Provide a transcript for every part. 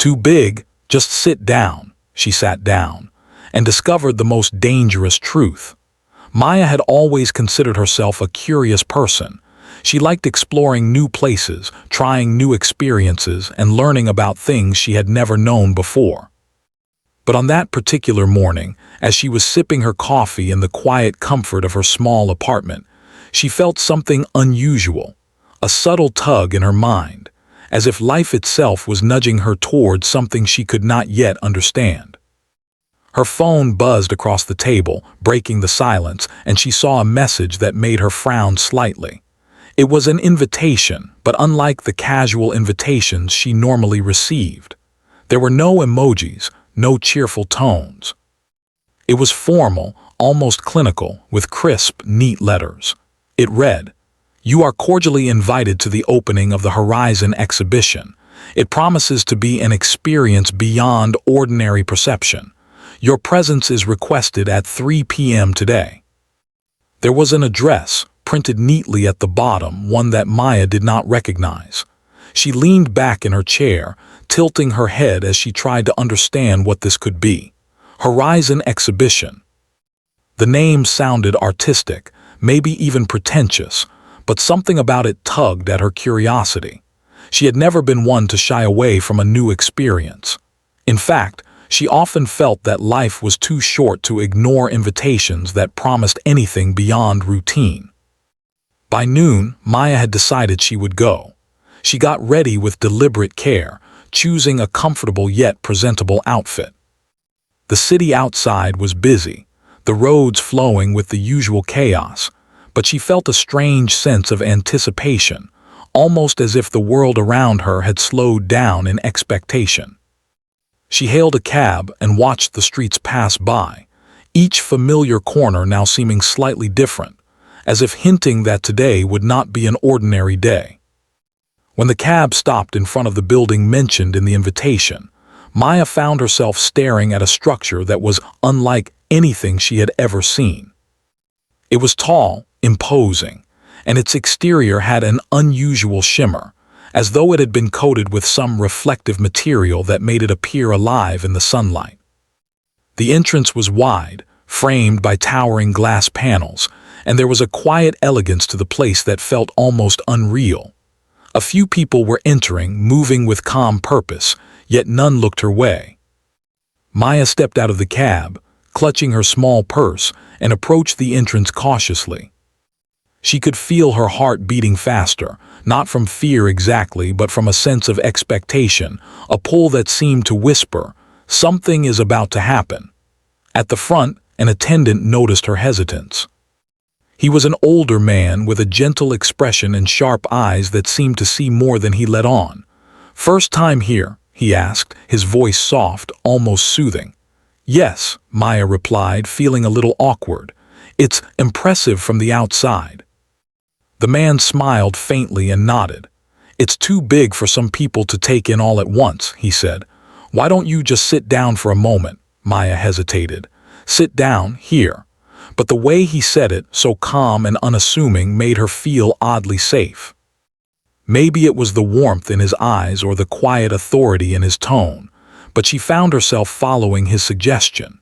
Too big, just sit down. She sat down, and discovered the most dangerous truth. Maya had always considered herself a curious person. She liked exploring new places, trying new experiences, and learning about things she had never known before. But on that particular morning, as she was sipping her coffee in the quiet comfort of her small apartment, she felt something unusual, a subtle tug in her mind, as if life itself was nudging her toward something she could not yet understand. Her phone buzzed across the table, breaking the silence, and she saw a message that made her frown slightly. It was an invitation, but unlike the casual invitations she normally received. There were no emojis, no cheerful tones. It was formal, almost clinical, with crisp, neat letters. It read, "You are cordially invited to the opening of the Horizon exhibition. It promises to be an experience beyond ordinary perception. Your presence is requested at 3 p.m. today." There was an address, printed neatly at the bottom, one that Maya did not recognize. She leaned back in her chair, tilting her head as she tried to understand what this could be. Horizon Exhibition. The name sounded artistic, maybe even pretentious, but something about it tugged at her curiosity. She had never been one to shy away from a new experience. In fact, she often felt that life was too short to ignore invitations that promised anything beyond routine. By noon, Maya had decided she would go. She got ready with deliberate care, choosing a comfortable yet presentable outfit. The city outside was busy, the roads flowing with the usual chaos, but she felt a strange sense of anticipation, almost as if the world around her had slowed down in expectation. She hailed a cab and watched the streets pass by, each familiar corner now seeming slightly different, as if hinting that today would not be an ordinary day. When the cab stopped in front of the building mentioned in the invitation, Maya found herself staring at a structure that was unlike anything she had ever seen. It was tall, imposing, and its exterior had an unusual shimmer, as though it had been coated with some reflective material that made it appear alive in the sunlight. The entrance was wide, framed by towering glass panels, and there was a quiet elegance to the place that felt almost unreal. A few people were entering, moving with calm purpose, yet none looked her way. Maya stepped out of the cab, clutching her small purse, and approached the entrance cautiously. She could feel her heart beating faster, not from fear exactly, but from a sense of expectation, a pull that seemed to whisper, "Something is about to happen." At the front, an attendant noticed her hesitance. He was an older man with a gentle expression and sharp eyes that seemed to see more than he let on. "First time here?" he asked, his voice soft, almost soothing. "Yes," Maya replied, feeling a little awkward. "It's impressive from the outside." The man smiled faintly and nodded. "It's too big for some people to take in all at once," he said. "Why don't you just sit down for a moment?" Maya hesitated. "Sit down, here." But the way he said it, so calm and unassuming, made her feel oddly safe. Maybe it was the warmth in his eyes or the quiet authority in his tone, but she found herself following his suggestion.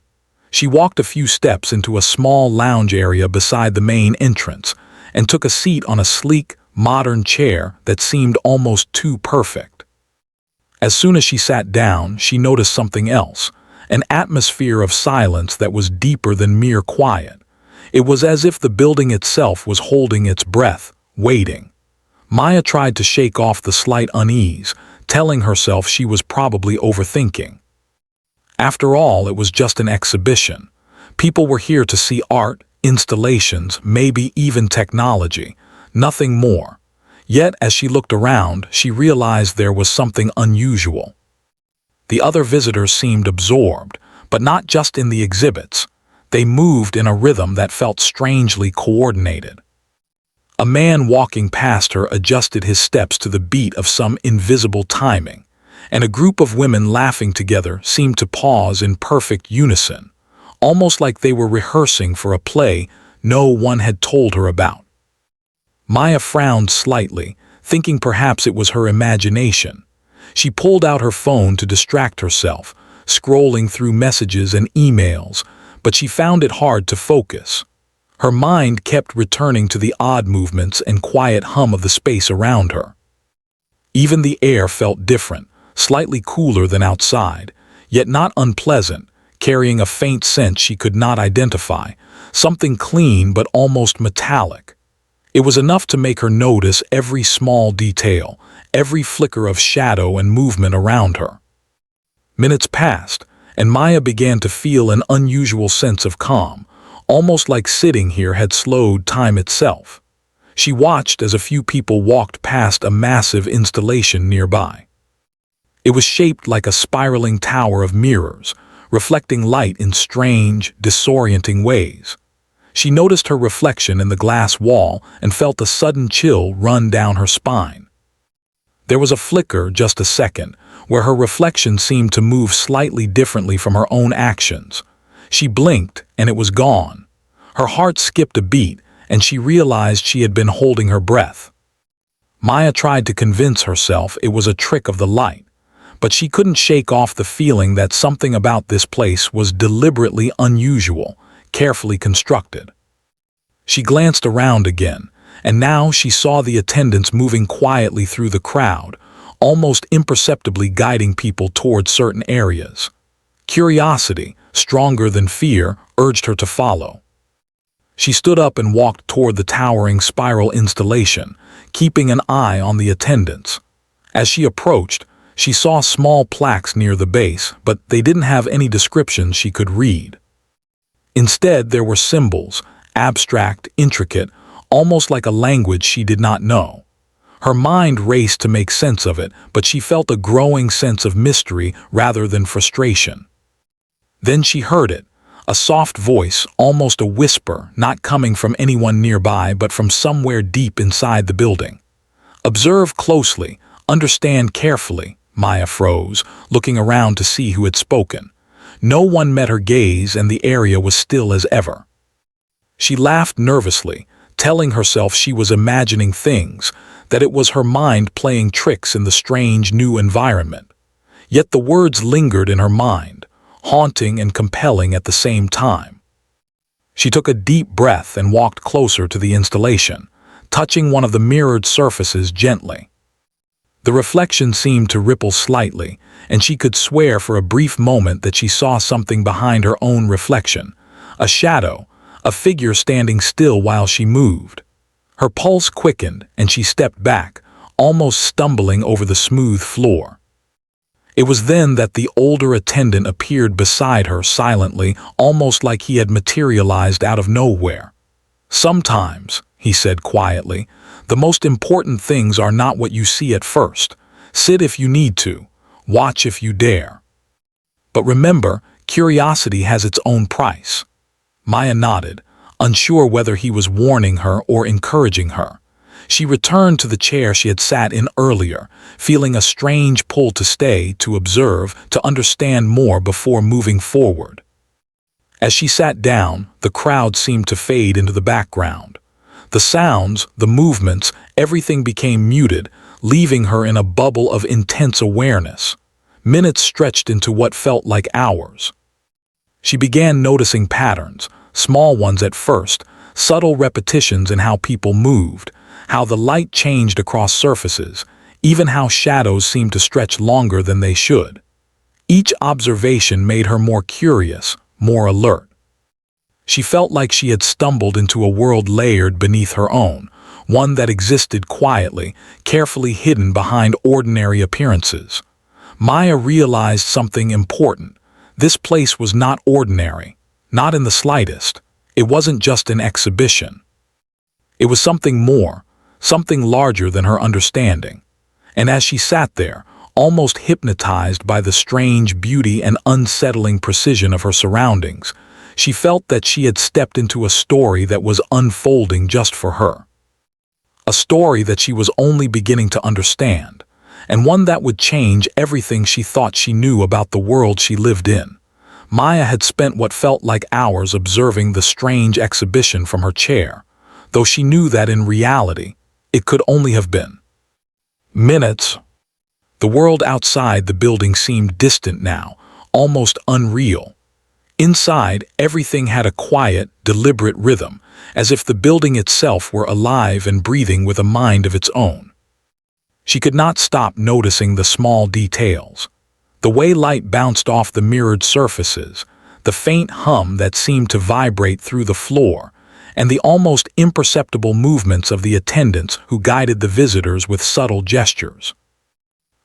She walked a few steps into a small lounge area beside the main entrance and took a seat on a sleek, modern chair that seemed almost too perfect. As soon as she sat down, she noticed something else, an atmosphere of silence that was deeper than mere quiet. It was as if the building itself was holding its breath, waiting. Maya tried to shake off the slight unease, telling herself she was probably overthinking. After all, it was just an exhibition. People were here to see art, installations, maybe even technology, nothing more. Yet, as she looked around, she realized there was something unusual. The other visitors seemed absorbed, but not just in the exhibits. They moved in a rhythm that felt strangely coordinated. A man walking past her adjusted his steps to the beat of some invisible timing, and a group of women laughing together seemed to pause in perfect unison, almost like they were rehearsing for a play no one had told her about. Maya frowned slightly, thinking perhaps it was her imagination. She pulled out her phone to distract herself, scrolling through messages and emails, but she found it hard to focus. Her mind kept returning to the odd movements and quiet hum of the space around her. Even the air felt different, slightly cooler than outside, yet not unpleasant, carrying a faint scent she could not identify, something clean but almost metallic. It was enough to make her notice every small detail, every flicker of shadow and movement around her. Minutes passed, and Maya began to feel an unusual sense of calm, almost like sitting here had slowed time itself. She watched as a few people walked past a massive installation nearby. It was shaped like a spiraling tower of mirrors, reflecting light in strange, disorienting ways. She noticed her reflection in the glass wall and felt a sudden chill run down her spine. There was a flicker, just a second, where her reflection seemed to move slightly differently from her own actions. She blinked, and it was gone. Her heart skipped a beat, and she realized she had been holding her breath. Maya tried to convince herself it was a trick of the light, but she couldn't shake off the feeling that something about this place was deliberately unusual, carefully constructed. She glanced around again, and now she saw the attendants moving quietly through the crowd, almost imperceptibly guiding people towards certain areas. Curiosity, stronger than fear, urged her to follow. She stood up and walked toward the towering spiral installation, keeping an eye on the attendants. As she approached, she saw small plaques near the base, but they didn't have any descriptions she could read. Instead, there were symbols, abstract, intricate, almost like a language she did not know. Her mind raced to make sense of it, but she felt a growing sense of mystery rather than frustration. Then she heard it, a soft voice, almost a whisper, not coming from anyone nearby but from somewhere deep inside the building. "Observe closely, understand carefully," Maya froze, looking around to see who had spoken. No one met her gaze, and the area was still as ever. She laughed nervously, telling herself she was imagining things, that it was her mind playing tricks in the strange new environment. Yet the words lingered in her mind, haunting and compelling at the same time. She took a deep breath and walked closer to the installation, touching one of the mirrored surfaces gently. The reflection seemed to ripple slightly, and she could swear for a brief moment that she saw something behind her own reflection, a shadow, a figure standing still while she moved. Her pulse quickened, and she stepped back, almost stumbling over the smooth floor. It was then that the older attendant appeared beside her silently, almost like he had materialized out of nowhere. "Sometimes," he said quietly, "the most important things are not what you see at first. Sit if you need to, watch if you dare. But remember, curiosity has its own price." Maya nodded, unsure whether he was warning her or encouraging her. She returned to the chair she had sat in earlier, feeling a strange pull to stay, to observe, to understand more before moving forward. As she sat down, the crowd seemed to fade into the background. The sounds, the movements, everything became muted, leaving her in a bubble of intense awareness. Minutes stretched into what felt like hours. She began noticing patterns, small ones at first, subtle repetitions in how people moved, how the light changed across surfaces, even how shadows seemed to stretch longer than they should. Each observation made her more curious, more alert. She felt like she had stumbled into a world layered beneath her own, one that existed quietly, carefully hidden behind ordinary appearances. Maya realized something important. This place was not ordinary, not in the slightest. It wasn't just an exhibition. It was something more, something larger than her understanding. And as she sat there, almost hypnotized by the strange beauty and unsettling precision of her surroundings, she felt that she had stepped into a story that was unfolding just for her. A story that she was only beginning to understand, and one that would change everything she thought she knew about the world she lived in. Maya had spent what felt like hours observing the strange exhibition from her chair, though she knew that in reality, it could only have been minutes. The world outside the building seemed distant now, almost unreal. Inside, everything had a quiet, deliberate rhythm, as if the building itself were alive and breathing with a mind of its own. She could not stop noticing the small details. The way light bounced off the mirrored surfaces, the faint hum that seemed to vibrate through the floor, and the almost imperceptible movements of the attendants who guided the visitors with subtle gestures.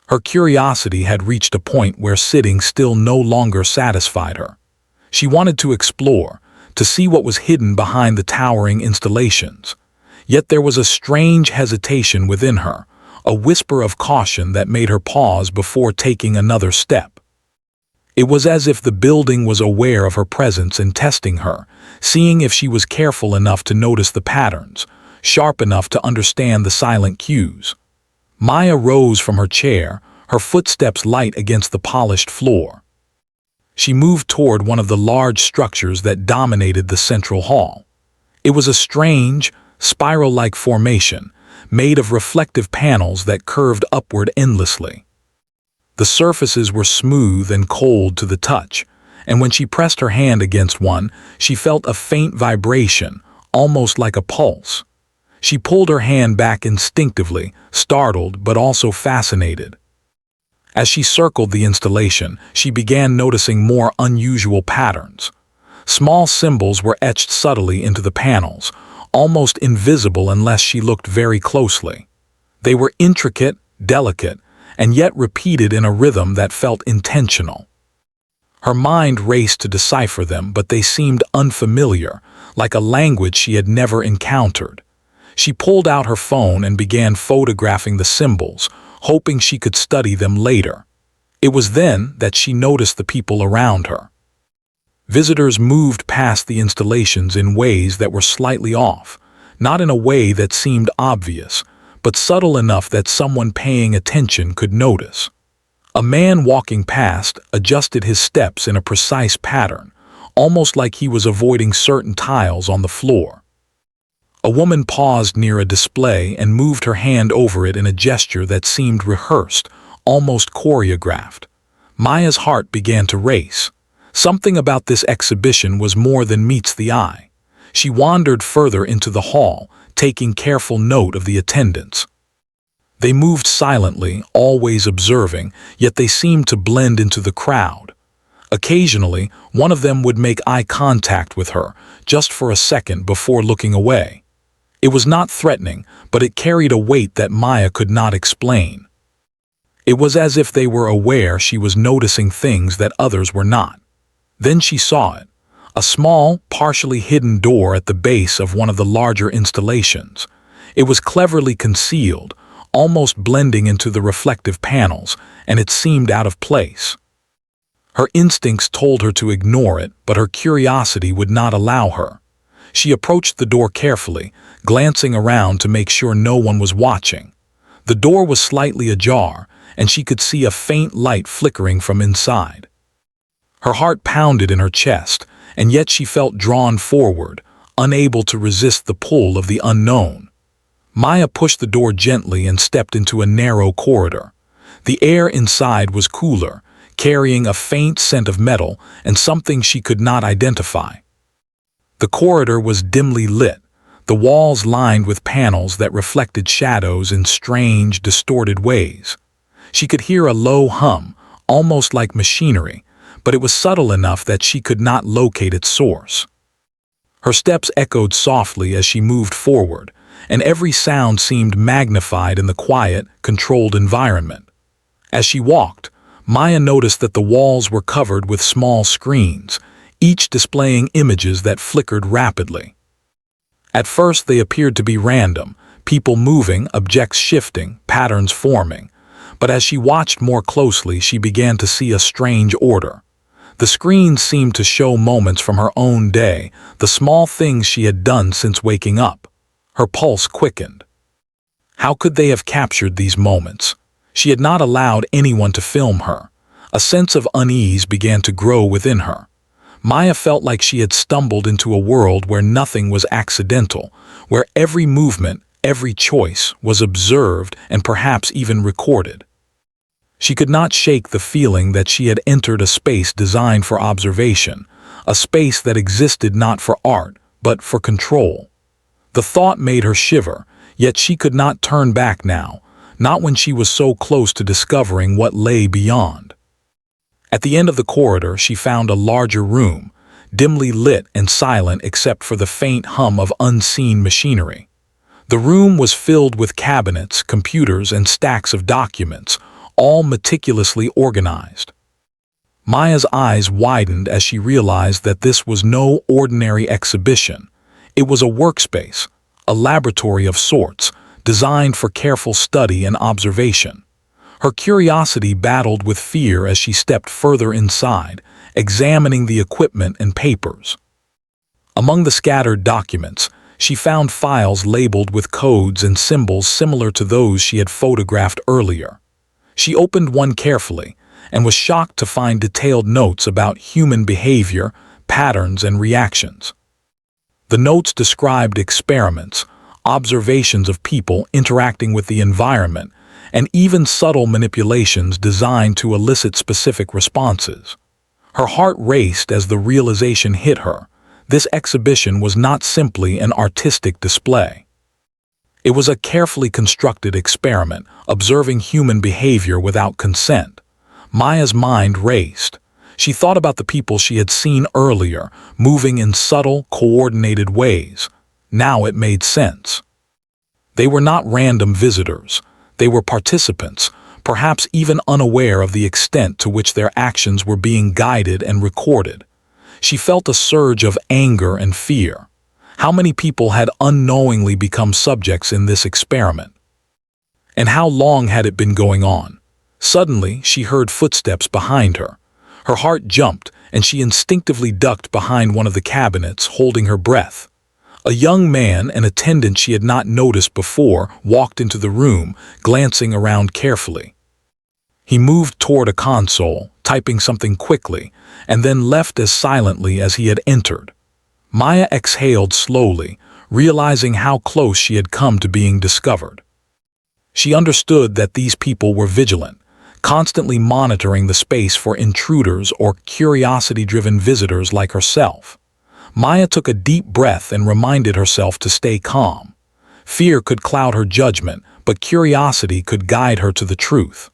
Her curiosity had reached a point where sitting still no longer satisfied her. She wanted to explore, to see what was hidden behind the towering installations. Yet there was a strange hesitation within her, a whisper of caution that made her pause before taking another step. It was as if the building was aware of her presence and testing her, seeing if she was careful enough to notice the patterns, sharp enough to understand the silent cues. Maya rose from her chair, her footsteps light against the polished floor. She moved toward one of the large structures that dominated the central hall. It was a strange, spiral-like formation, made of reflective panels that curved upward endlessly. The surfaces were smooth and cold to the touch, and when she pressed her hand against one, she felt a faint vibration, almost like a pulse. She pulled her hand back instinctively, startled but also fascinated. As she circled the installation, she began noticing more unusual patterns. Small symbols were etched subtly into the panels, almost invisible unless she looked very closely. They were intricate, delicate, and yet repeated in a rhythm that felt intentional. Her mind raced to decipher them, but they seemed unfamiliar, like a language she had never encountered. She pulled out her phone and began photographing the symbols, hoping she could study them later. It was then that she noticed the people around her. Visitors moved past the installations in ways that were slightly off, not in a way that seemed obvious, but subtle enough that someone paying attention could notice. A man walking past adjusted his steps in a precise pattern, almost like he was avoiding certain tiles on the floor. A woman paused near a display and moved her hand over it in a gesture that seemed rehearsed, almost choreographed. Maya's heart began to race. Something about this exhibition was more than meets the eye. She wandered further into the hall, taking careful note of the attendants. They moved silently, always observing, yet they seemed to blend into the crowd. Occasionally, one of them would make eye contact with her, just for a second before looking away. It was not threatening, but it carried a weight that Maya could not explain. It was as if they were aware she was noticing things that others were not. Then she saw it. A small, partially hidden door at the base of one of the larger installations. It was cleverly concealed, almost blending into the reflective panels, and it seemed out of place. Her instincts told her to ignore it, but her curiosity would not allow her. She approached the door carefully, glancing around to make sure no one was watching. The door was slightly ajar, and she could see a faint light flickering from inside. Her heart pounded in her chest, and yet she felt drawn forward, unable to resist the pull of the unknown. Maya pushed the door gently and stepped into a narrow corridor. The air inside was cooler, carrying a faint scent of metal and something she could not identify. The corridor was dimly lit, the walls lined with panels that reflected shadows in strange, distorted ways. She could hear a low hum, almost like machinery, but it was subtle enough that she could not locate its source. Her steps echoed softly as she moved forward, and every sound seemed magnified in the quiet, controlled environment. As she walked, Maya noticed that the walls were covered with small screens, each displaying images that flickered rapidly. At first they appeared to be random, people moving, objects shifting, patterns forming. But as she watched more closely, she began to see a strange order. The screens seemed to show moments from her own day, the small things she had done since waking up. Her pulse quickened. How could they have captured these moments? She had not allowed anyone to film her. A sense of unease began to grow within her. Maya felt like she had stumbled into a world where nothing was accidental, where every movement, every choice was observed and perhaps even recorded. She could not shake the feeling that she had entered a space designed for observation, a space that existed not for art, but for control. The thought made her shiver, yet she could not turn back now, not when she was so close to discovering what lay beyond. At the end of the corridor, she found a larger room, dimly lit and silent except for the faint hum of unseen machinery. The room was filled with cabinets, computers, and stacks of documents, all meticulously organized. Maya's eyes widened as she realized that this was no ordinary exhibition. It was a workspace, a laboratory of sorts, designed for careful study and observation. Her curiosity battled with fear as she stepped further inside, examining the equipment and papers. Among the scattered documents, she found files labeled with codes and symbols similar to those she had photographed earlier. She opened one carefully and was shocked to find detailed notes about human behavior, patterns, and reactions. The notes described experiments, observations of people interacting with the environment, and even subtle manipulations designed to elicit specific responses. Her heart raced as the realization hit her. This exhibition was not simply an artistic display. It was a carefully constructed experiment, observing human behavior without consent. Maya's mind raced. She thought about the people she had seen earlier, moving in subtle, coordinated ways. Now it made sense. They were not random visitors. They were participants, perhaps even unaware of the extent to which their actions were being guided and recorded. She felt a surge of anger and fear. How many people had unknowingly become subjects in this experiment? And how long had it been going on? Suddenly, she heard footsteps behind her. Her heart jumped, and she instinctively ducked behind one of the cabinets, holding her breath. A young man, an attendant she had not noticed before, walked into the room, glancing around carefully. He moved toward a console, typing something quickly, and then left as silently as he had entered. Maya exhaled slowly, realizing how close she had come to being discovered. She understood that these people were vigilant, constantly monitoring the space for intruders or curiosity-driven visitors like herself. Maya took a deep breath and reminded herself to stay calm. Fear could cloud her judgment, but curiosity could guide her to the truth.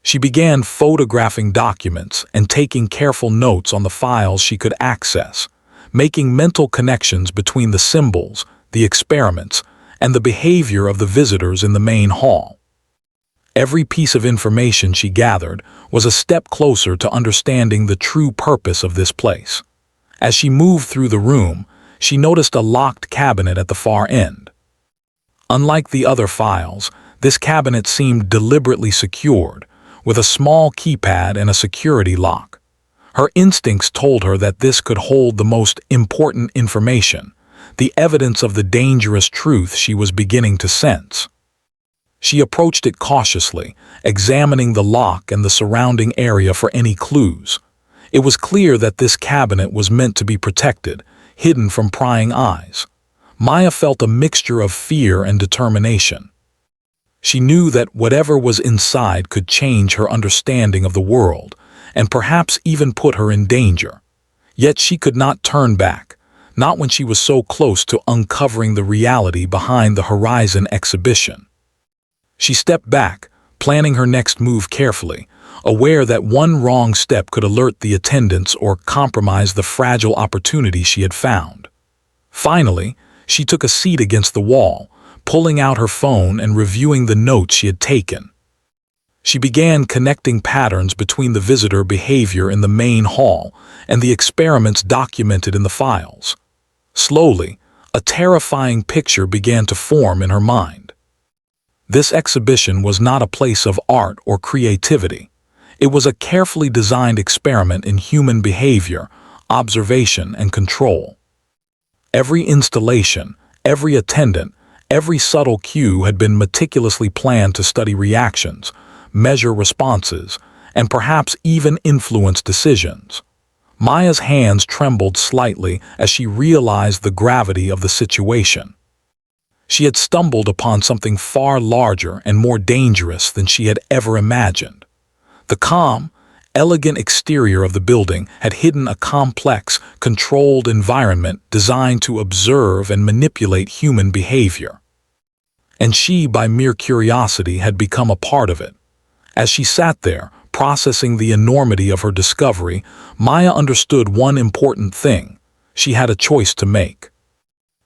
She began photographing documents and taking careful notes on the files she could access, making mental connections between the symbols, the experiments, and the behavior of the visitors in the main hall. Every piece of information she gathered was a step closer to understanding the true purpose of this place. As she moved through the room, she noticed a locked cabinet at the far end. Unlike the other files, this cabinet seemed deliberately secured, with a small keypad and a security lock. Her instincts told her that this could hold the most important information, the evidence of the dangerous truth she was beginning to sense. She approached it cautiously, examining the lock and the surrounding area for any clues. It was clear that this cabinet was meant to be protected, hidden from prying eyes. Maya felt a mixture of fear and determination. She knew that whatever was inside could change her understanding of the world, and perhaps even put her in danger. Yet she could not turn back, not when she was so close to uncovering the reality behind the Horizon exhibition. She stepped back, planning her next move carefully, aware that one wrong step could alert the attendants or compromise the fragile opportunity she had found. Finally, she took a seat against the wall, pulling out her phone and reviewing the notes she had taken. She began connecting patterns between the visitor behavior in the main hall and the experiments documented in the files. Slowly, a terrifying picture began to form in her mind. This exhibition was not a place of art or creativity. It was a carefully designed experiment in human behavior, observation, and control. Every installation, every attendant, every subtle cue had been meticulously planned to study reactions, measure responses, and perhaps even influence decisions. Maya's hands trembled slightly as she realized the gravity of the situation. She had stumbled upon something far larger and more dangerous than she had ever imagined. The calm, elegant exterior of the building had hidden a complex, controlled environment designed to observe and manipulate human behavior. And she, by mere curiosity, had become a part of it. As she sat there, processing the enormity of her discovery, Maya understood one important thing. She had a choice to make.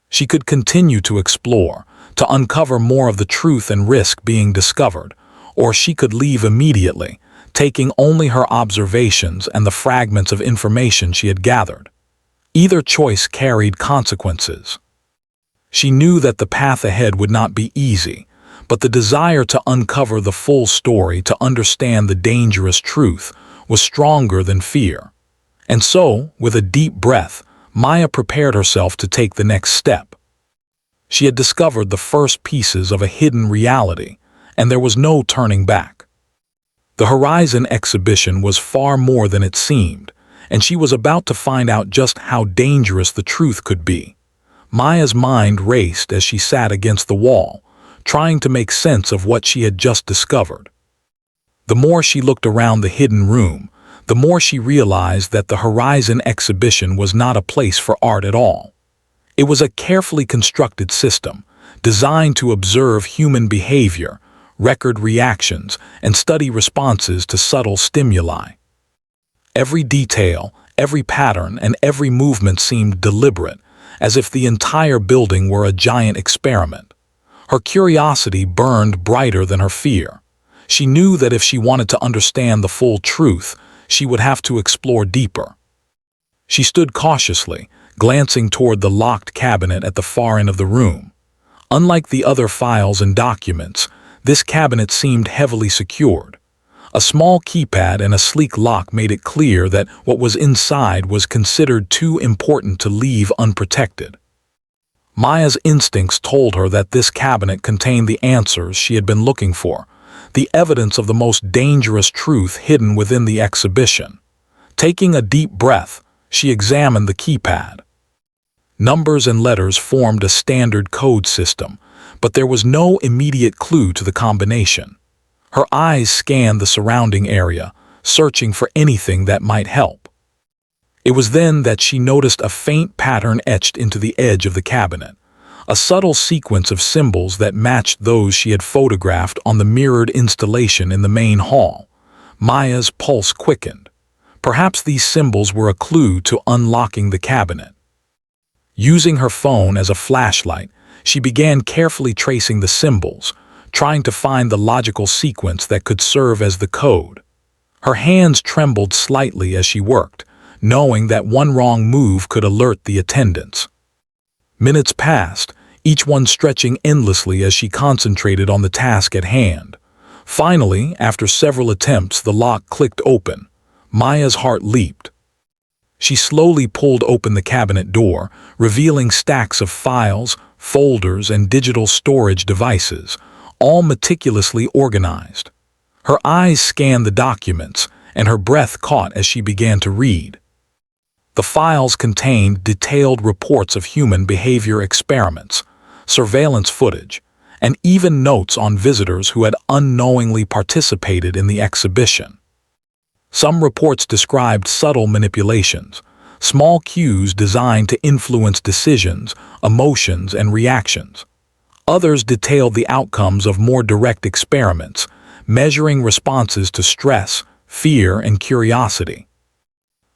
She could continue to explore, to uncover more of the truth and risk being discovered, or she could leave immediately, taking only her observations and the fragments of information she had gathered. Either choice carried consequences. She knew that the path ahead would not be easy, but the desire to uncover the full story, to understand the dangerous truth, was stronger than fear. And so, with a deep breath, Maya prepared herself to take the next step. She had discovered the first pieces of a hidden reality, and there was no turning back. The Horizon exhibition was far more than it seemed, and she was about to find out just how dangerous the truth could be. Maya's mind raced as she sat against the wall, trying to make sense of what she had just discovered. The more she looked around the hidden room, the more she realized that the Horizon exhibition was not a place for art at all. It was a carefully constructed system, designed to observe human behavior, record reactions, and study responses to subtle stimuli. Every detail, every pattern, and every movement seemed deliberate, as if the entire building were a giant experiment. Her curiosity burned brighter than her fear. She knew that if she wanted to understand the full truth, she would have to explore deeper. She stood cautiously, glancing toward the locked cabinet at the far end of the room. Unlike the other files and documents, this cabinet seemed heavily secured. A small keypad and a sleek lock made it clear that what was inside was considered too important to leave unprotected. Maya's instincts told her that this cabinet contained the answers she had been looking for, the evidence of the most dangerous truth hidden within the exhibition. Taking a deep breath, she examined the keypad. Numbers and letters formed a standard code system, but there was no immediate clue to the combination. Her eyes scanned the surrounding area, searching for anything that might help. It was then that she noticed a faint pattern etched into the edge of the cabinet, a subtle sequence of symbols that matched those she had photographed on the mirrored installation in the main hall. Maya's pulse quickened. Perhaps these symbols were a clue to unlocking the cabinet. Using her phone as a flashlight, she began carefully tracing the symbols, trying to find the logical sequence that could serve as the code. Her hands trembled slightly as she worked, knowing that one wrong move could alert the attendants. Minutes passed, each one stretching endlessly as she concentrated on the task at hand. Finally, after several attempts, the lock clicked open. Maya's heart leaped. She slowly pulled open the cabinet door, revealing stacks of files, folders, and digital storage devices, all meticulously organized. Her eyes scanned the documents, and her breath caught as she began to read. The files contained detailed reports of human behavior experiments, surveillance footage, and even notes on visitors who had unknowingly participated in the exhibition. Some reports described subtle manipulations, small cues designed to influence decisions, emotions, and reactions. Others detailed the outcomes of more direct experiments, measuring responses to stress, fear, and curiosity.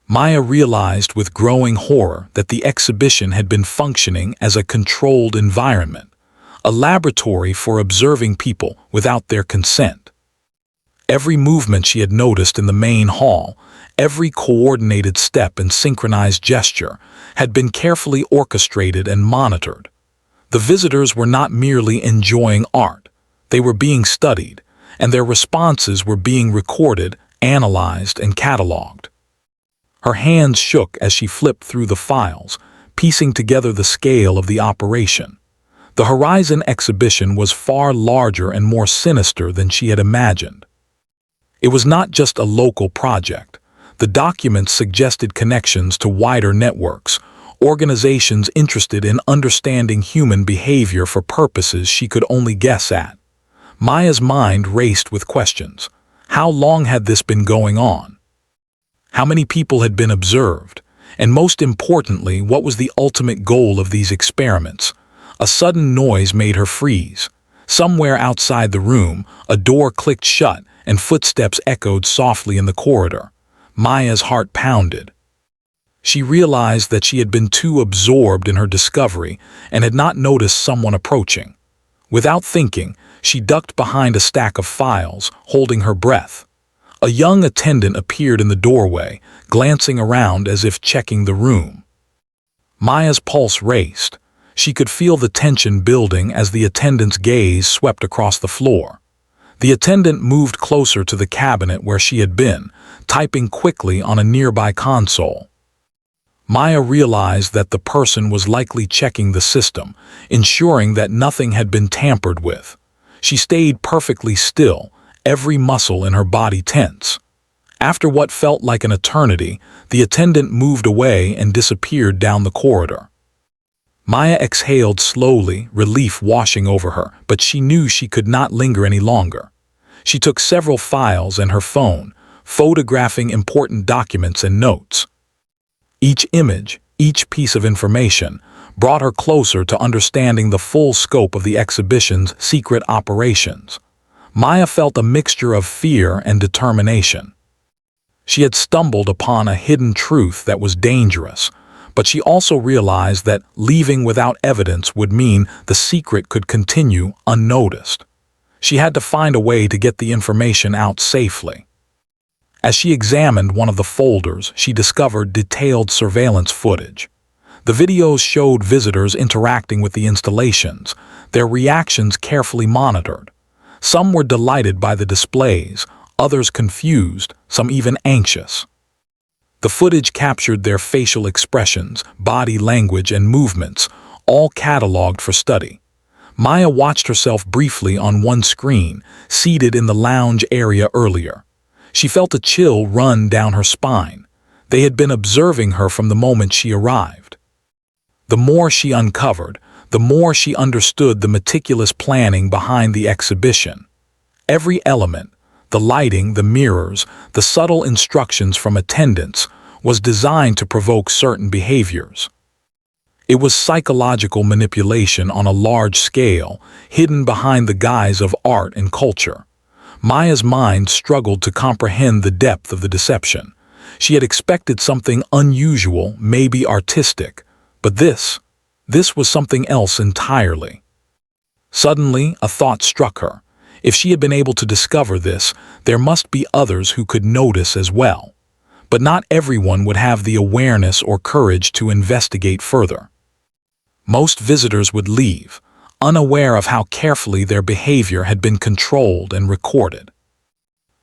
Maya realized with growing horror that the exhibition had been functioning as a controlled environment, a laboratory for observing people without their consent. Every movement she had noticed in the main hall, every coordinated step and synchronized gesture, had been carefully orchestrated and monitored. The visitors were not merely enjoying art, they were being studied, and their responses were being recorded, analyzed, and cataloged. Her hands shook as she flipped through the files, piecing together the scale of the operation. The Horizon exhibition was far larger and more sinister than she had imagined. It was not just a local project. The documents suggested connections to wider networks, organizations interested in understanding human behavior for purposes she could only guess at. Maya's mind raced with questions. How long had this been going on? How many people had been observed? And most importantly, what was the ultimate goal of these experiments? A sudden noise made her freeze. Somewhere outside the room, a door clicked shut and footsteps echoed softly in the corridor. Maya's heart pounded. She realized that she had been too absorbed in her discovery and had not noticed someone approaching. Without thinking, she ducked behind a stack of files, holding her breath. A young attendant appeared in the doorway, glancing around as if checking the room. Maya's pulse raced. She could feel the tension building as the attendant's gaze swept across the floor. The attendant moved closer to the cabinet where she had been, typing quickly on a nearby console. Maya realized that the person was likely checking the system, ensuring that nothing had been tampered with. She stayed perfectly still, every muscle in her body tense. After what felt like an eternity, the attendant moved away and disappeared down the corridor. Maya exhaled slowly, relief washing over her, but she knew she could not linger any longer. She took several files and her phone, photographing important documents and notes. Each image, each piece of information, brought her closer to understanding the full scope of the exhibition's secret operations. Maya felt a mixture of fear and determination. She had stumbled upon a hidden truth that was dangerous, but she also realized that leaving without evidence would mean the secret could continue unnoticed. She had to find a way to get the information out safely. As she examined one of the folders, she discovered detailed surveillance footage. The videos showed visitors interacting with the installations, their reactions carefully monitored. Some were delighted by the displays, others confused, some even anxious. The footage captured their facial expressions, body language, and movements, all cataloged for study. Maya watched herself briefly on one screen, seated in the lounge area earlier. She felt a chill run down her spine. They had been observing her from the moment she arrived. The more she uncovered, the more she understood the meticulous planning behind the exhibition. Every element, the lighting, the mirrors, the subtle instructions from attendants, was designed to provoke certain behaviors. It was psychological manipulation on a large scale, hidden behind the guise of art and culture. Maya's mind struggled to comprehend the depth of the deception. She had expected something unusual, maybe artistic, but this was something else entirely. Suddenly, a thought struck her. If she had been able to discover this, there must be others who could notice as well. But not everyone would have the awareness or courage to investigate further. Most visitors would leave, unaware of how carefully their behavior had been controlled and recorded.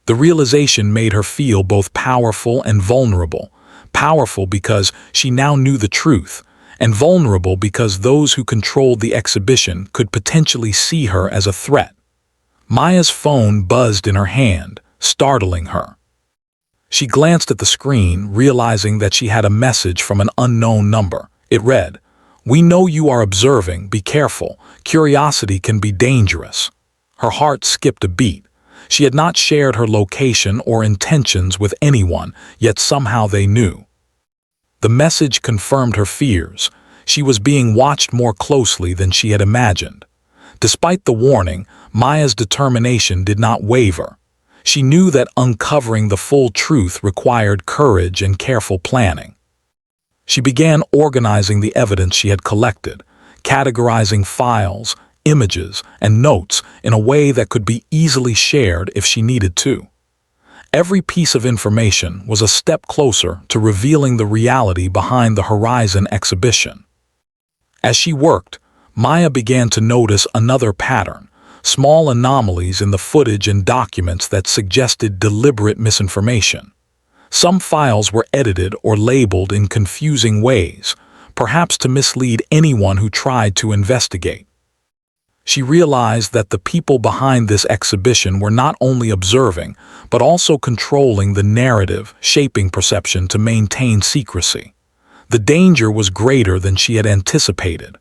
The realization made her feel both powerful and vulnerable. Powerful because she now knew the truth, and vulnerable because those who controlled the exhibition could potentially see her as a threat. Maya's phone buzzed in her hand, startling her. She glanced at the screen, realizing that she had a message from an unknown number. It read, "We know you are observing, be careful. Curiosity can be dangerous." Her heart skipped a beat. She had not shared her location or intentions with anyone, yet somehow they knew. The message confirmed her fears. She was being watched more closely than she had imagined. Despite the warning, Maya's determination did not waver. She knew that uncovering the full truth required courage and careful planning. She began organizing the evidence she had collected, categorizing files, images, and notes in a way that could be easily shared if she needed to. Every piece of information was a step closer to revealing the reality behind the Horizon exhibition. As she worked, Maya began to notice another pattern, small anomalies in the footage and documents that suggested deliberate misinformation. Some files were edited or labeled in confusing ways, perhaps to mislead anyone who tried to investigate. She realized that the people behind this exhibition were not only observing, but also controlling the narrative, shaping perception to maintain secrecy. The danger was greater than she had anticipated.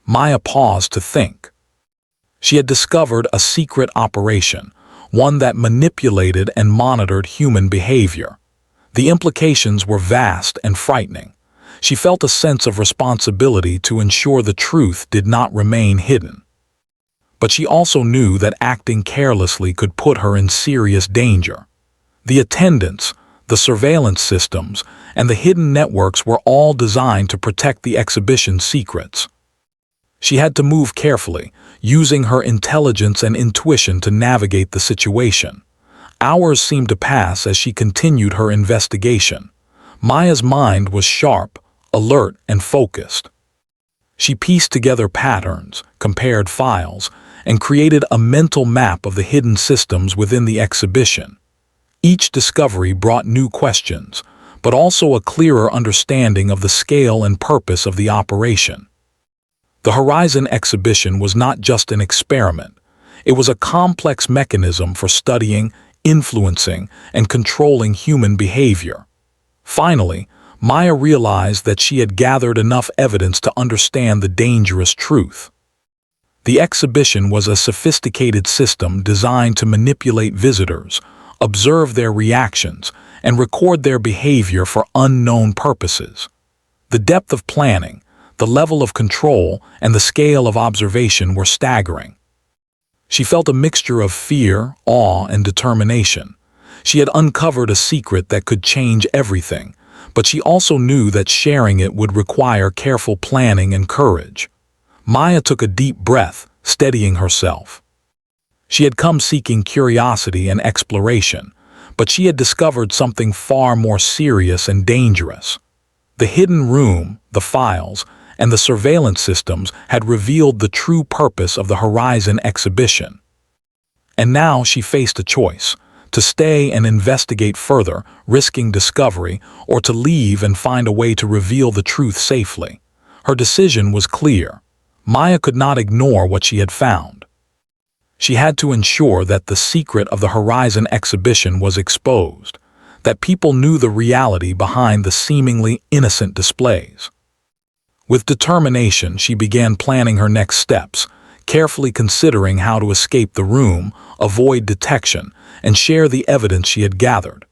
Maya paused to think. She had discovered a secret operation, one that manipulated and monitored human behavior. The implications were vast and frightening. She felt a sense of responsibility to ensure the truth did not remain hidden. But she also knew that acting carelessly could put her in serious danger. The attendants, the surveillance systems, and the hidden networks were all designed to protect the exhibition's secrets. She had to move carefully, using her intelligence and intuition to navigate the situation. Hours seemed to pass as she continued her investigation. Maya's mind was sharp, alert, and focused. She pieced together patterns, compared files, and created a mental map of the hidden systems within the exhibition. Each discovery brought new questions, but also a clearer understanding of the scale and purpose of the operation. The Horizon exhibition was not just an experiment. It was a complex mechanism for studying, influencing, and controlling human behavior. Finally, Maya realized that she had gathered enough evidence to understand the dangerous truth. The exhibition was a sophisticated system designed to manipulate visitors, observe their reactions, and record their behavior for unknown purposes. The depth of planning, the level of control, and the scale of observation were staggering. She felt a mixture of fear, awe, and determination. She had uncovered a secret that could change everything, but she also knew that sharing it would require careful planning and courage. Maya took a deep breath, steadying herself. She had come seeking curiosity and exploration, but she had discovered something far more serious and dangerous. The hidden room, the files, and the surveillance systems had revealed the true purpose of the Horizon exhibition. And now she faced a choice: to stay and investigate further, risking discovery, or to leave and find a way to reveal the truth safely. Her decision was clear. Maya could not ignore what she had found. She had to ensure that the secret of the Horizon exhibition was exposed, that people knew the reality behind the seemingly innocent displays. With determination, she began planning her next steps, carefully considering how to escape the room, avoid detection, and share the evidence she had gathered.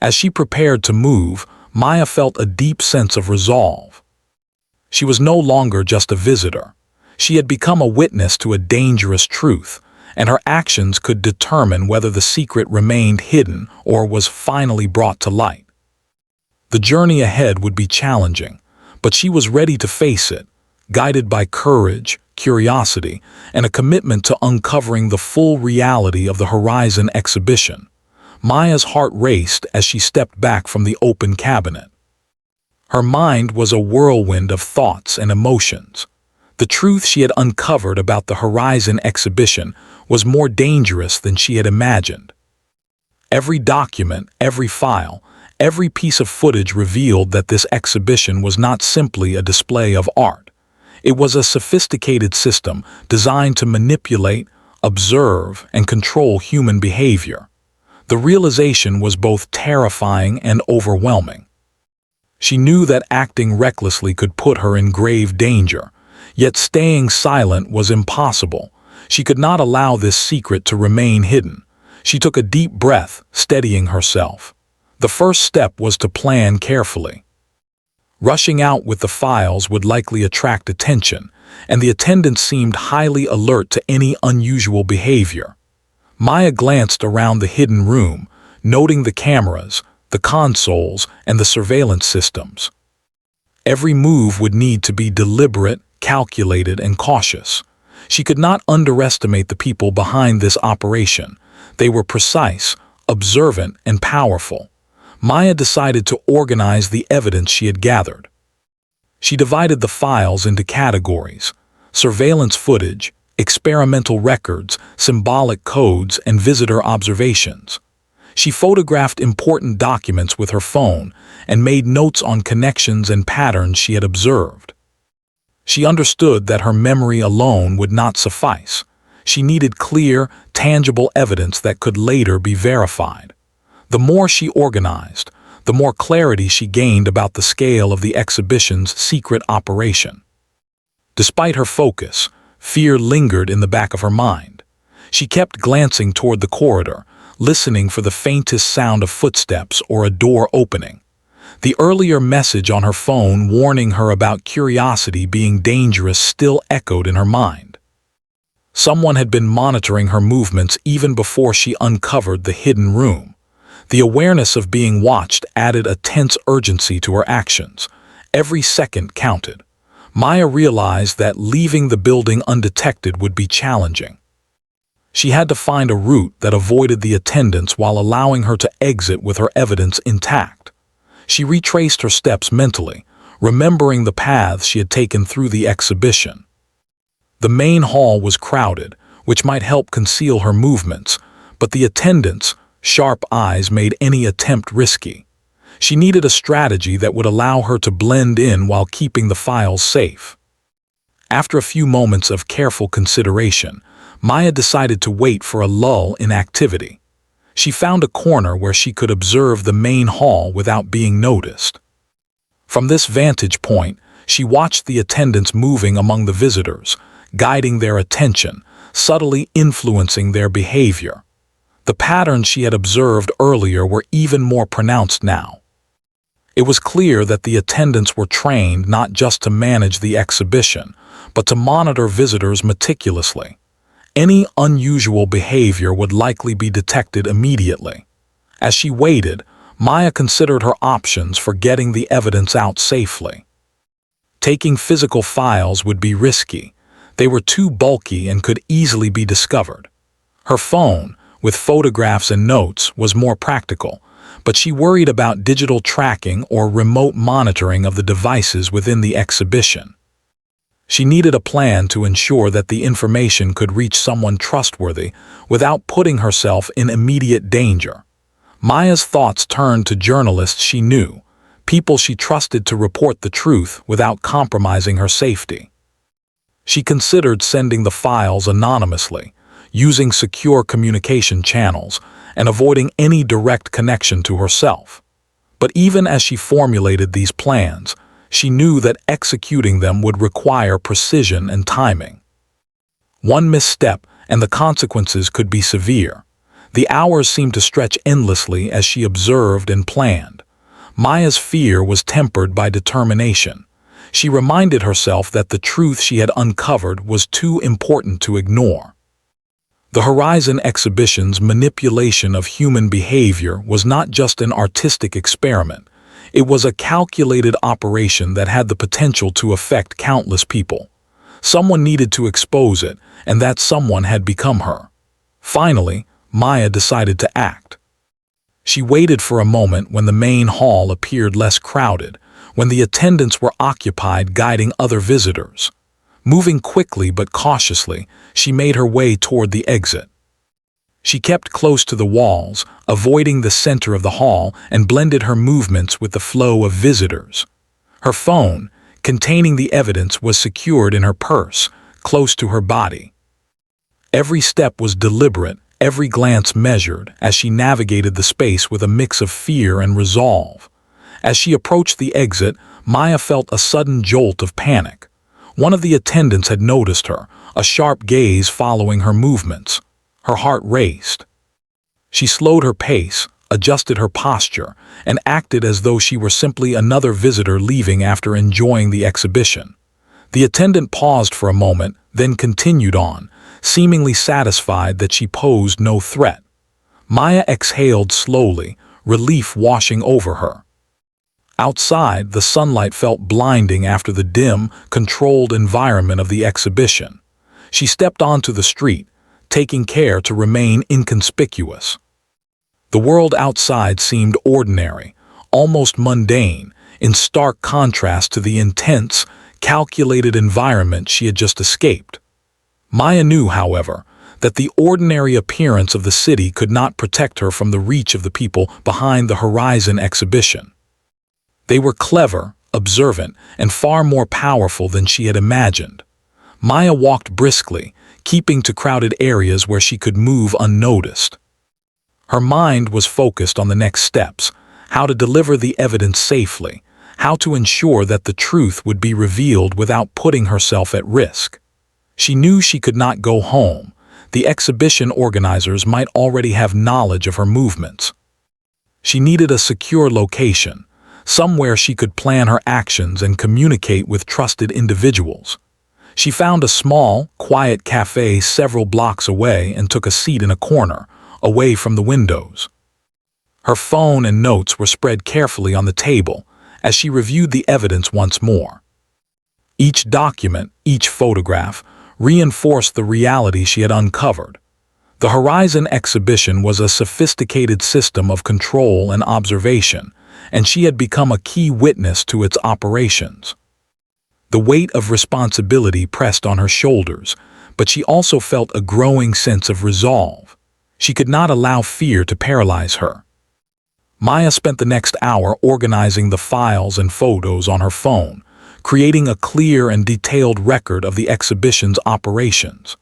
As she prepared to move, Maya felt a deep sense of resolve. She was no longer just a visitor. She had become a witness to a dangerous truth, and her actions could determine whether the secret remained hidden or was finally brought to light. The journey ahead would be challenging, but she was ready to face it, guided by courage, curiosity, and a commitment to uncovering the full reality of the Horizon exhibition. Maya's heart raced as she stepped back from the open cabinet. Her mind was a whirlwind of thoughts and emotions. The truth she had uncovered about the Horizon exhibition was more dangerous than she had imagined. Every document, every file, every piece of footage revealed that this exhibition was not simply a display of art. It was a sophisticated system designed to manipulate, observe, and control human behavior. The realization was both terrifying and overwhelming. She knew that acting recklessly could put her in grave danger, yet staying silent was impossible. She could not allow this secret to remain hidden. She took a deep breath, steadying herself. The first step was to plan carefully. Rushing out with the files would likely attract attention, and the attendants seemed highly alert to any unusual behavior. Maya glanced around the hidden room, noting the cameras, the consoles, and the surveillance systems. Every move would need to be deliberate, calculated, and cautious. She could not underestimate the people behind this operation. They were precise, observant, and powerful. Maya decided to organize the evidence she had gathered. She divided the files into categories: surveillance footage, experimental records, symbolic codes, and visitor observations. She photographed important documents with her phone and made notes on connections and patterns she had observed. She understood that her memory alone would not suffice. She needed clear, tangible evidence that could later be verified. The more she organized, the more clarity she gained about the scale of the exhibition's secret operation. Despite her focus, fear lingered in the back of her mind. She kept glancing toward the corridor, listening for the faintest sound of footsteps or a door opening. The earlier message on her phone warning her about curiosity being dangerous still echoed in her mind. Someone had been monitoring her movements even before she uncovered the hidden room. The awareness of being watched added a tense urgency to her actions. Every second counted. Maya realized that leaving the building undetected would be challenging. She had to find a route that avoided the attendants while allowing her to exit with her evidence intact. She retraced her steps mentally, remembering the paths she had taken through the exhibition. The main hall was crowded, which might help conceal her movements, but the attendants' sharp eyes made any attempt risky. She needed a strategy that would allow her to blend in while keeping the files safe. After a few moments of careful consideration, Maya decided to wait for a lull in activity. She found a corner where she could observe the main hall without being noticed. From this vantage point, she watched the attendants moving among the visitors, guiding their attention, subtly influencing their behavior. The patterns she had observed earlier were even more pronounced now. It was clear that the attendants were trained not just to manage the exhibition, but to monitor visitors meticulously. Any unusual behavior would likely be detected immediately. As she waited, Maya considered her options for getting the evidence out safely. Taking physical files would be risky. They were too bulky and could easily be discovered. Her phone, with photographs and notes, was more practical, but she worried about digital tracking or remote monitoring of the devices within the exhibition. She needed a plan to ensure that the information could reach someone trustworthy without putting herself in immediate danger. Maya's thoughts turned to journalists she knew, people she trusted to report the truth without compromising her safety. She considered sending the files anonymously, using secure communication channels, and avoiding any direct connection to herself. But even as she formulated these plans, she knew that executing them would require precision and timing. One misstep, and the consequences could be severe. The hours seemed to stretch endlessly as she observed and planned. Maya's fear was tempered by determination. She reminded herself that the truth she had uncovered was too important to ignore. The Horizon exhibition's manipulation of human behavior was not just an artistic experiment. It was a calculated operation that had the potential to affect countless people. Someone needed to expose it, and that someone had become her. Finally, Maya decided to act. She waited for a moment when the main hall appeared less crowded, when the attendants were occupied guiding other visitors. Moving quickly but cautiously, she made her way toward the exit. She kept close to the walls, avoiding the center of the hall, and blended her movements with the flow of visitors. Her phone, containing the evidence, was secured in her purse, close to her body. Every step was deliberate, every glance measured, as she navigated the space with a mix of fear and resolve. As she approached the exit, Maya felt a sudden jolt of panic. One of the attendants had noticed her, a sharp gaze following her movements. Her heart raced. She slowed her pace, adjusted her posture, and acted as though she were simply another visitor leaving after enjoying the exhibition. The attendant paused for a moment, then continued on, seemingly satisfied that she posed no threat. Maya exhaled slowly, relief washing over her. Outside, the sunlight felt blinding after the dim, controlled environment of the exhibition. She stepped onto the street, taking care to remain inconspicuous. The world outside seemed ordinary, almost mundane, in stark contrast to the intense, calculated environment she had just escaped. Maya knew, however, that the ordinary appearance of the city could not protect her from the reach of the people behind the Horizon exhibition. They were clever, observant, and far more powerful than she had imagined. Maya walked briskly, keeping to crowded areas where she could move unnoticed. Her mind was focused on the next steps, how to deliver the evidence safely, how to ensure that the truth would be revealed without putting herself at risk. She knew she could not go home. The exhibition organizers might already have knowledge of her movements. She needed a secure location, somewhere she could plan her actions and communicate with trusted individuals. She found a small, quiet cafe several blocks away and took a seat in a corner, away from the windows. Her phone and notes were spread carefully on the table as she reviewed the evidence once more. Each document, each photograph, reinforced the reality she had uncovered. The Horizon exhibition was a sophisticated system of control and observation, and she had become a key witness to its operations. The weight of responsibility pressed on her shoulders, but she also felt a growing sense of resolve. She could not allow fear to paralyze her. Maya spent the next hour organizing the files and photos on her phone, creating a clear and detailed record of the exhibition's operations.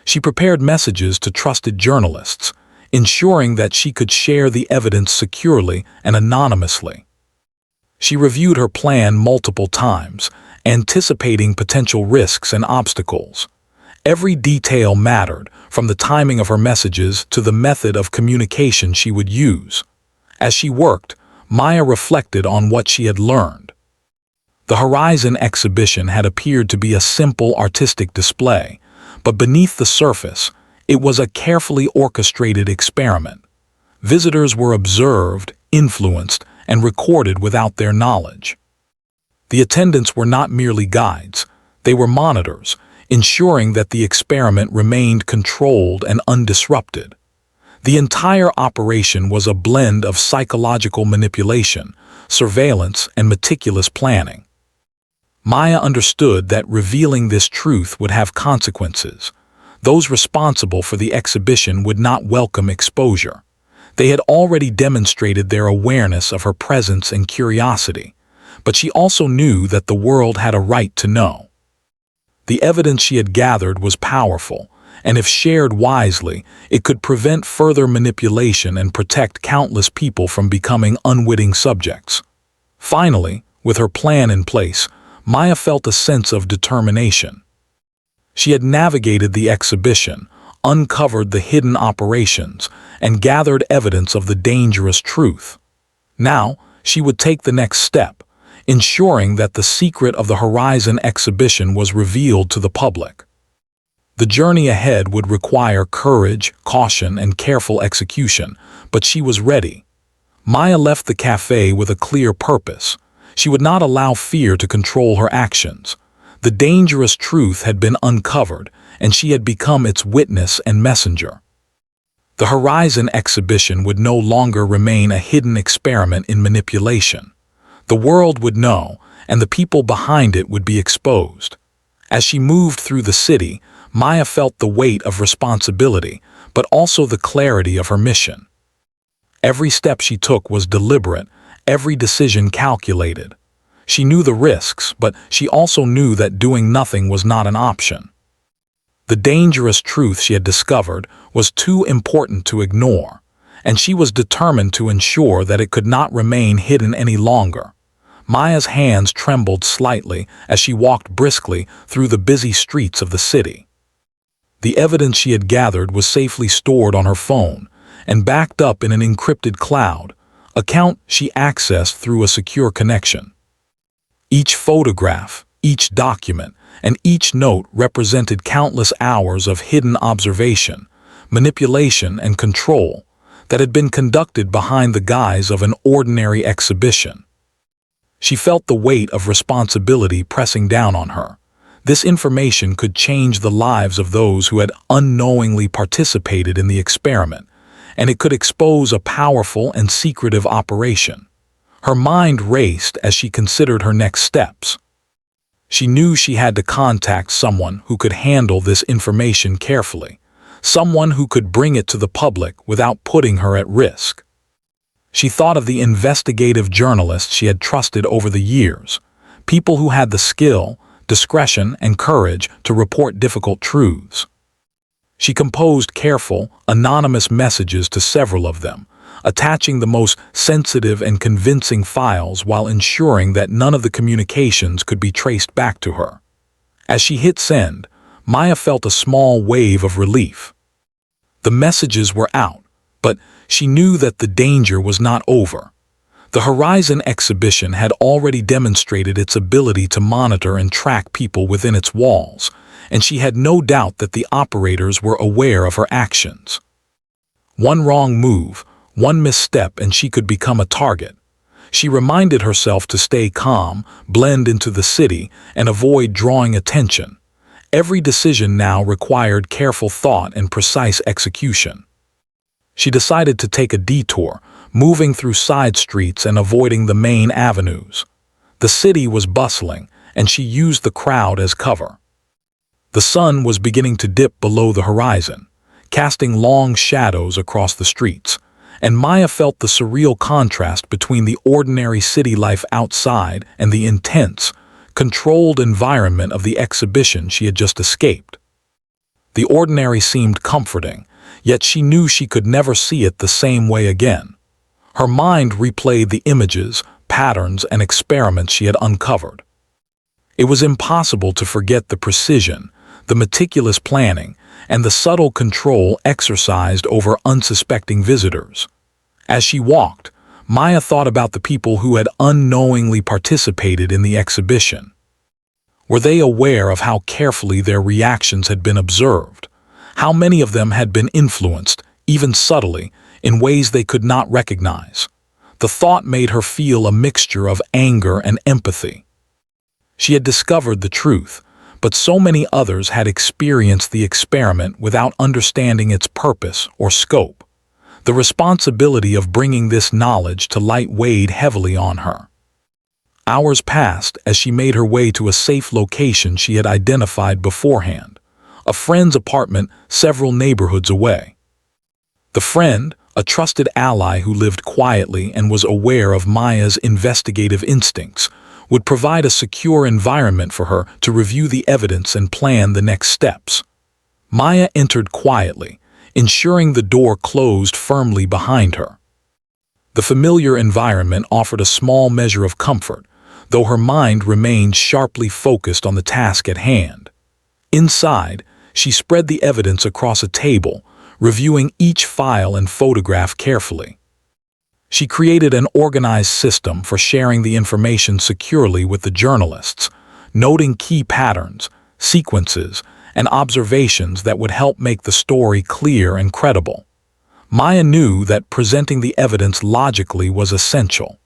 She prepared messages to trusted journalists, ensuring that she could share the evidence securely and anonymously. She reviewed her plan multiple times, anticipating potential risks and obstacles. Every detail mattered, from the timing of her messages to the method of communication she would use. As she worked, Maya reflected on what she had learned. The Horizon exhibition had appeared to be a simple artistic display, but beneath the surface, it was a carefully orchestrated experiment. Visitors were observed, influenced, and recorded without their knowledge. The attendants were not merely guides, they were monitors, ensuring that the experiment remained controlled and undisrupted. The entire operation was a blend of psychological manipulation, surveillance, and meticulous planning. Maya understood that revealing this truth would have consequences. Those responsible for the exhibition would not welcome exposure. They had already demonstrated their awareness of her presence and curiosity, but she also knew that the world had a right to know. The evidence she had gathered was powerful, and if shared wisely, it could prevent further manipulation and protect countless people from becoming unwitting subjects. Finally, with her plan in place, Maya felt a sense of determination. She had navigated the exhibition, uncovered the hidden operations, and gathered evidence of the dangerous truth. Now, she would take the next step, ensuring that the secret of the Horizon exhibition was revealed to the public. The journey ahead would require courage, caution, and careful execution, but she was ready. Maya left the cafe with a clear purpose. She would not allow fear to control her actions. The dangerous truth had been uncovered, and she had become its witness and messenger. The Horizon exhibition would no longer remain a hidden experiment in manipulation. The world would know, and the people behind it would be exposed. As she moved through the city, Maya felt the weight of responsibility, but also the clarity of her mission. Every step she took was deliberate, every decision calculated. She knew the risks, but she also knew that doing nothing was not an option. The dangerous truth she had discovered was too important to ignore, and she was determined to ensure that it could not remain hidden any longer. Maya's hands trembled slightly as she walked briskly through the busy streets of the city. The evidence she had gathered was safely stored on her phone and backed up in an encrypted cloud, account she accessed through a secure connection. Each photograph, each document, and each note represented countless hours of hidden observation, manipulation, and control that had been conducted behind the guise of an ordinary exhibition. She felt the weight of responsibility pressing down on her. This information could change the lives of those who had unknowingly participated in the experiment, and it could expose a powerful and secretive operation. Her mind raced as she considered her next steps. She knew she had to contact someone who could handle this information carefully, someone who could bring it to the public without putting her at risk. She thought of the investigative journalists she had trusted over the years, people who had the skill, discretion, and courage to report difficult truths. She composed careful, anonymous messages to several of them, attaching the most sensitive and convincing files while ensuring that none of the communications could be traced back to her. As she hit send, Maya felt a small wave of relief. The messages were out, but she knew that the danger was not over. The Horizon exhibition had already demonstrated its ability to monitor and track people within its walls, and she had no doubt that the operators were aware of her actions. One wrong move, one misstep, and she could become a target. She reminded herself to stay calm, blend into the city, and avoid drawing attention. Every decision now required careful thought and precise execution. She decided to take a detour, moving through side streets and avoiding the main avenues. The city was bustling, and she used the crowd as cover. The sun was beginning to dip below the horizon, casting long shadows across the streets, and Maya felt the surreal contrast between the ordinary city life outside and the intense, controlled environment of the exhibition she had just escaped. The ordinary seemed comforting, yet she knew she could never see it the same way again. Her mind replayed the images, patterns, and experiments she had uncovered. It was impossible to forget the precision, the meticulous planning, and the subtle control exercised over unsuspecting visitors. As she walked, Maya thought about the people who had unknowingly participated in the exhibition. Were they aware of how carefully their reactions had been observed? How many of them had been influenced, even subtly, in ways they could not recognize? The thought made her feel a mixture of anger and empathy. She had discovered the truth, but so many others had experienced the experiment without understanding its purpose or scope. The responsibility of bringing this knowledge to light weighed heavily on her. Hours passed as she made her way to a safe location she had identified beforehand, a friend's apartment several neighborhoods away. The friend, a trusted ally who lived quietly and was aware of Maya's investigative instincts, would provide a secure environment for her to review the evidence and plan the next steps. Maya entered quietly, ensuring the door closed firmly behind her. The familiar environment offered a small measure of comfort, though her mind remained sharply focused on the task at hand. Inside, she spread the evidence across a table, reviewing each file and photograph carefully. She created an organized system for sharing the information securely with the journalists, noting key patterns, sequences, and observations that would help make the story clear and credible. Maya knew that presenting the evidence logically was essential.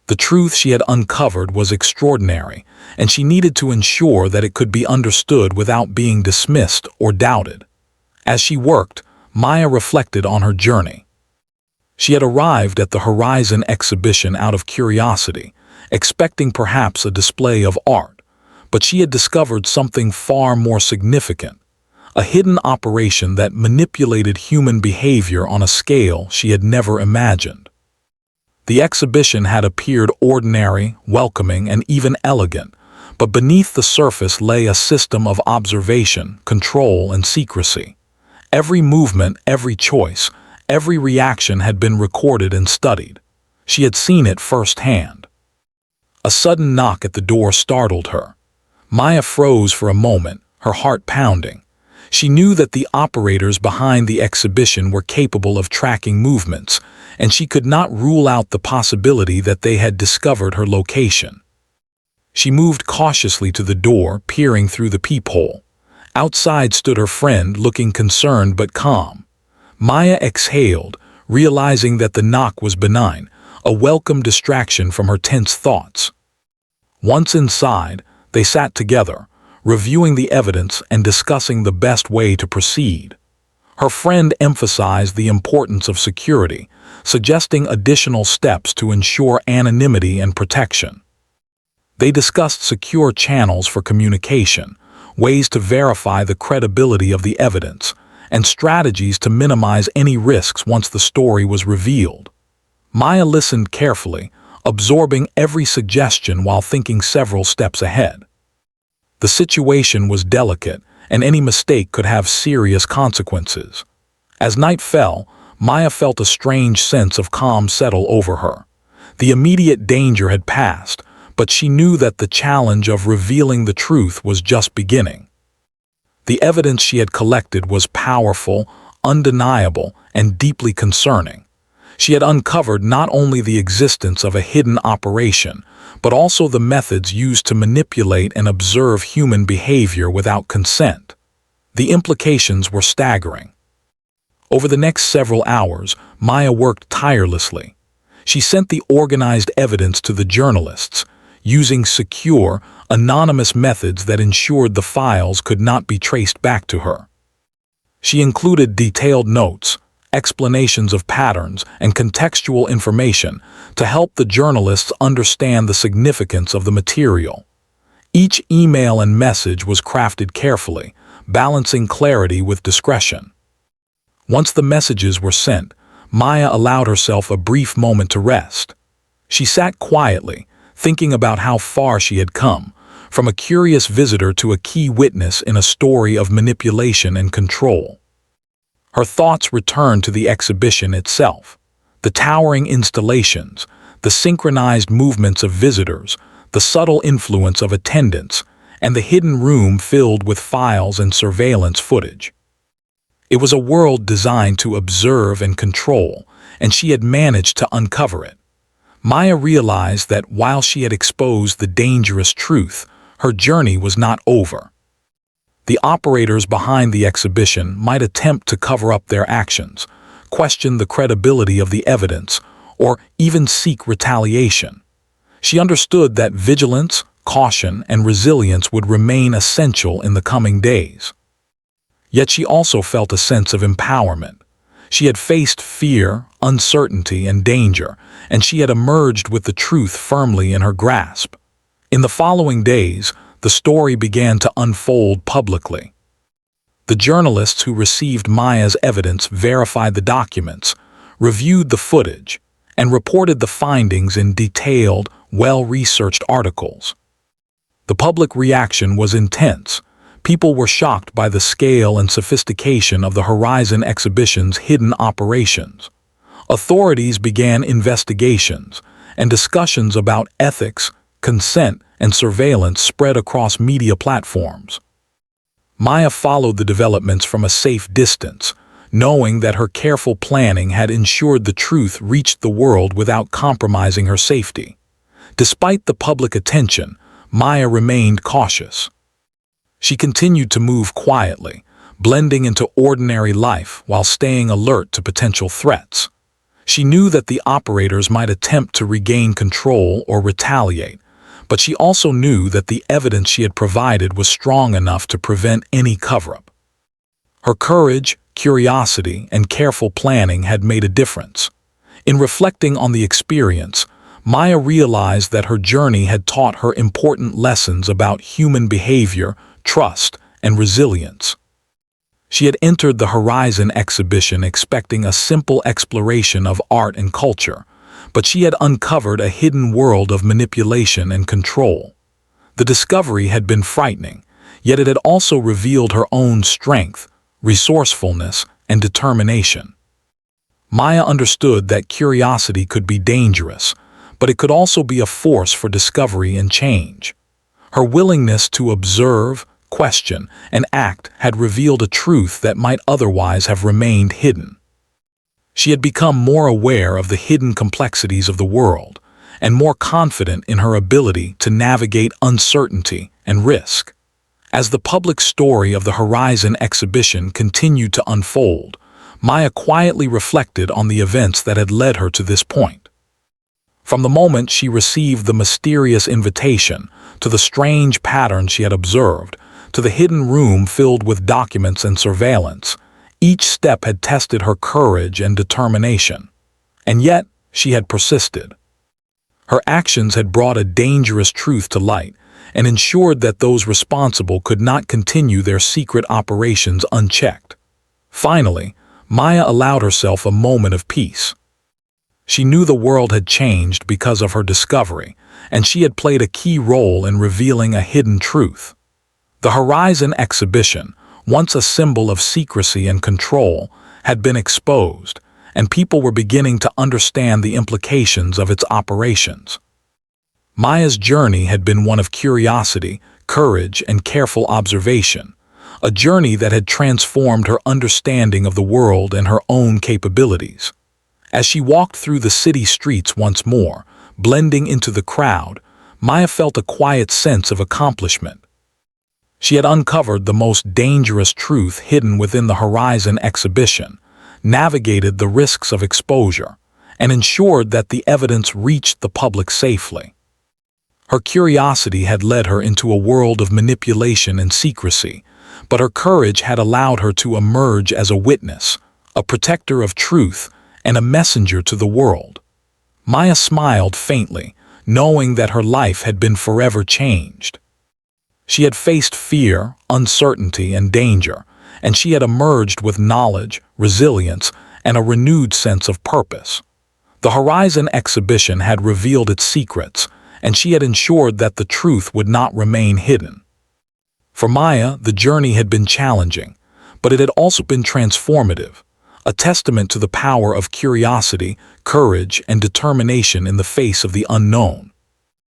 The truth she had uncovered was extraordinary, and she needed to ensure that it could be understood without being dismissed or doubted. As she worked, Maya reflected on her journey. She had arrived at the Horizon exhibition out of curiosity, expecting perhaps a display of art, but she had discovered something far more significant, a hidden operation that manipulated human behavior on a scale she had never imagined. The exhibition had appeared ordinary, welcoming, and even elegant, but beneath the surface lay a system of observation, control, and secrecy. Every movement, every choice, every reaction had been recorded and studied. She had seen it firsthand. A sudden knock at the door startled her. Maya froze for a moment, her heart pounding. She knew that the operators behind the exhibition were capable of tracking movements, and she could not rule out the possibility that they had discovered her location. She moved cautiously to the door, peering through the peephole. Outside stood her friend, looking concerned but calm. Maya exhaled, realizing that the knock was benign, a welcome distraction from her tense thoughts. Once inside, they sat together, reviewing the evidence and discussing the best way to proceed. Her friend emphasized the importance of security, suggesting additional steps to ensure anonymity and protection. They discussed secure channels for communication, ways to verify the credibility of the evidence, and strategies to minimize any risks once the story was revealed. Maya listened carefully, absorbing every suggestion while thinking several steps ahead. The situation was delicate, and any mistake could have serious consequences. As night fell, Maya felt a strange sense of calm settle over her. The immediate danger had passed, but she knew that the challenge of revealing the truth was just beginning. The evidence she had collected was powerful, undeniable and deeply concerning. She had uncovered not only the existence of a hidden operation, but also the methods used to manipulate and observe human behavior without consent. The implications were staggering. Over the next several hours, Maya worked tirelessly. She sent the organized evidence to the journalists, using secure, anonymous methods that ensured the files could not be traced back to her. She included detailed notes, explanations of patterns, and contextual information to help the journalists understand the significance of the material. Each email and message was crafted carefully, balancing clarity with discretion. Once the messages were sent, Maya allowed herself a brief moment to rest. She sat quietly, thinking about how far she had come, from a curious visitor to a key witness in a story of manipulation and control. Her thoughts returned to the exhibition itself, the towering installations, the synchronized movements of visitors, the subtle influence of attendants, and the hidden room filled with files and surveillance footage. It was a world designed to observe and control, and she had managed to uncover it. Maya realized that while she had exposed the dangerous truth, her journey was not over. The operators behind the exhibition might attempt to cover up their actions, question the credibility of the evidence, or even seek retaliation. She understood that vigilance, caution, and resilience would remain essential in the coming days. Yet she also felt a sense of empowerment. She had faced fear, uncertainty, and danger, and she had emerged with the truth firmly in her grasp. In the following days, the story began to unfold publicly. The journalists who received Maya's evidence verified the documents, reviewed the footage, and reported the findings in detailed, well-researched articles. The public reaction was intense. People were shocked by the scale and sophistication of the Horizon exhibition's hidden operations. Authorities began investigations, and discussions about ethics, consent, and surveillance spread across media platforms. Maya followed the developments from a safe distance, knowing that her careful planning had ensured the truth reached the world without compromising her safety. Despite the public attention, Maya remained cautious. She continued to move quietly, blending into ordinary life while staying alert to potential threats. She knew that the operators might attempt to regain control or retaliate, but she also knew that the evidence she had provided was strong enough to prevent any cover-up. Her courage, curiosity, and careful planning had made a difference. In reflecting on the experience, Maya realized that her journey had taught her important lessons about human behavior, trust, and resilience. She had entered the Horizon exhibition expecting a simple exploration of art and culture, but she had uncovered a hidden world of manipulation and control. The discovery had been frightening, yet it had also revealed her own strength, resourcefulness, and determination. Maya understood that curiosity could be dangerous, but it could also be a force for discovery and change. Her willingness to observe, question, and act had revealed a truth that might otherwise have remained hidden. She had become more aware of the hidden complexities of the world, and more confident in her ability to navigate uncertainty and risk. As the public story of the Horizon exhibition continued to unfold, Maya quietly reflected on the events that had led her to this point. From the moment she received the mysterious invitation, to the strange pattern she had observed, to the hidden room filled with documents and surveillance, each step had tested her courage and determination. And yet, she had persisted. Her actions had brought a dangerous truth to light and ensured that those responsible could not continue their secret operations unchecked. Finally, Maya allowed herself a moment of peace. She knew the world had changed because of her discovery, and she had played a key role in revealing a hidden truth. The Horizon exhibition, once a symbol of secrecy and control, had been exposed, and people were beginning to understand the implications of its operations. Maya's journey had been one of curiosity, courage, and careful observation, a journey that had transformed her understanding of the world and her own capabilities. As she walked through the city streets once more, blending into the crowd, Maya felt a quiet sense of accomplishment. She had uncovered the most dangerous truth hidden within the Horizon exhibition, navigated the risks of exposure, and ensured that the evidence reached the public safely. Her curiosity had led her into a world of manipulation and secrecy, but her courage had allowed her to emerge as a witness, a protector of truth, and a messenger to the world. Maya smiled faintly, knowing that her life had been forever changed. She had faced fear, uncertainty, and danger, and she had emerged with knowledge, resilience, and a renewed sense of purpose. The Horizon exhibition had revealed its secrets, and she had ensured that the truth would not remain hidden. For Maya, the journey had been challenging, but it had also been transformative, a testament to the power of curiosity, courage, and determination in the face of the unknown.